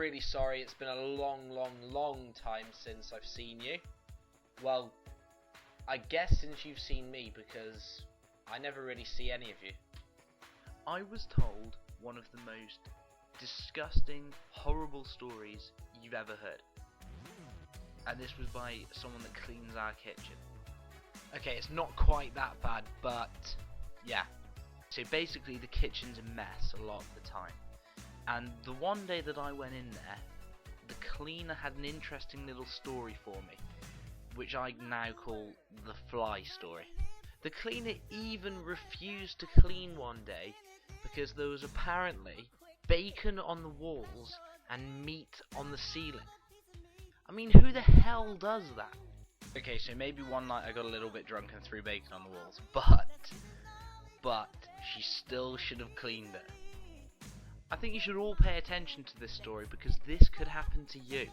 really sorry. It's been a long time since I've seen you. Well, I guess since you've seen me, because I never really see any of you. I was told one of the most disgusting, horrible stories you've ever heard. And this was by someone that cleans our kitchen. Okay, it's not quite that bad, but yeah. So basically the kitchen's a mess a lot of the time. And the one day that I went in there, the cleaner had an interesting little story for me, which I now call the fly story. The cleaner even refused to clean one day because there was apparently bacon on the walls and meat on the ceiling. I mean, who the hell does that? Okay, so maybe one night I got a little bit drunk and threw bacon on the walls, but she still should have cleaned it. I think you should all pay attention to this story because this could happen to you.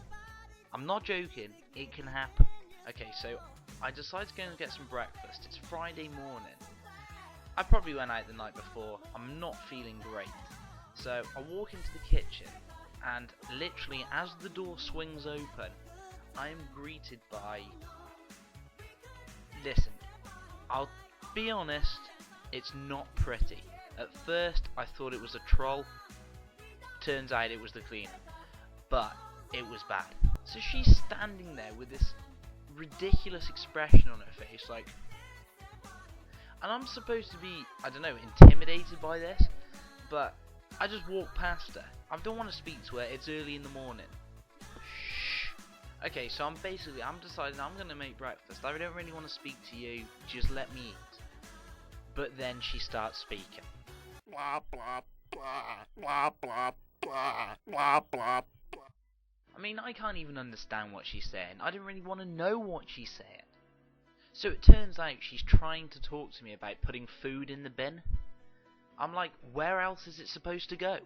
I'm not joking, it can happen. Okay, so I decided to go and get some breakfast. It's Friday morning. I probably went out the night before. I'm not feeling great. So I walk into the kitchen and literally as the door swings open, I am greeted by... Listen, I'll be honest, it's not pretty. At first I thought it was a troll. Turns out it was the cleaner. But it was bad. So she's standing there with this ridiculous expression on her face, like, and I'm supposed to be, I don't know, intimidated by this, but I just walk past her. I don't want to speak to her, it's early in the morning. Shh. Okay, so I'm deciding I'm going to make breakfast. I don't really want to speak to you, just let me eat. But then she starts speaking. Blah blah blah, blah blah blah, blah blah blah. I mean, I can't even understand what she's saying. I don't really want to know what she's saying. So it turns out she's trying to talk to me about putting food in the bin. I'm like, where else is it supposed to go?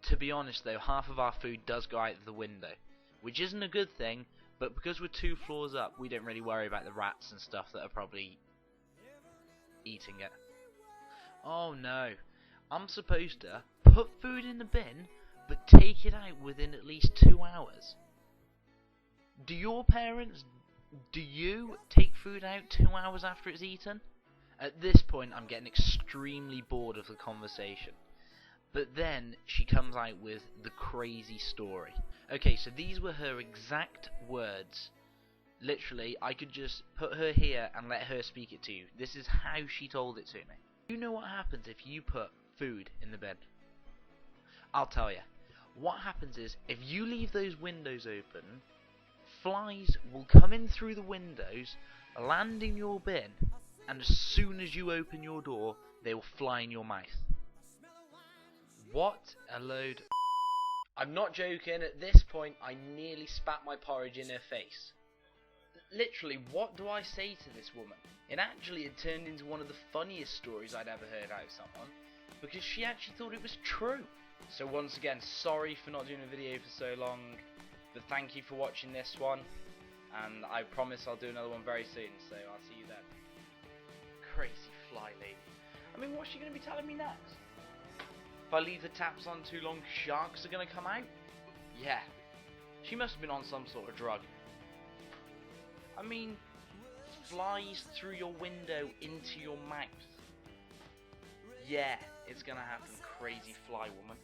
To be honest though, half of our food does go out the window, which isn't a good thing, but because we're 2 floors up, we don't really worry about the rats and stuff that are probably eating it. Oh no, I'm supposed to put food in the bin, but take it out within at least 2 hours. Do your parents, do you take food out 2 hours after it's eaten? At this point I'm getting extremely bored of the conversation. But then she comes out with the crazy story. Okay, so these were her exact words. Literally, I could just put her here and let her speak it to you. This is how she told it to me. You know what happens if you put food in the bin? I'll tell you. What happens is, if you leave those windows open, flies will come in through the windows, land in your bin, and as soon as you open your door, they will fly in your mouth. What a load of... I'm not joking, at this point I nearly spat my porridge in her face. Literally, what do I say to this woman? It actually had turned into one of the funniest stories I'd ever heard out of someone, because she actually thought it was true. So once again, sorry for not doing a video for so long, but thank you for watching this one, and I promise I'll do another one very soon, so I'll see you then. Crazy fly lady. I mean, what's she going to be telling me next? If I leave the taps on too long, sharks are going to come out? Yeah. She must have been on some sort of drug. I mean, flies through your window into your mouth. Yeah, it's going to happen, crazy fly woman.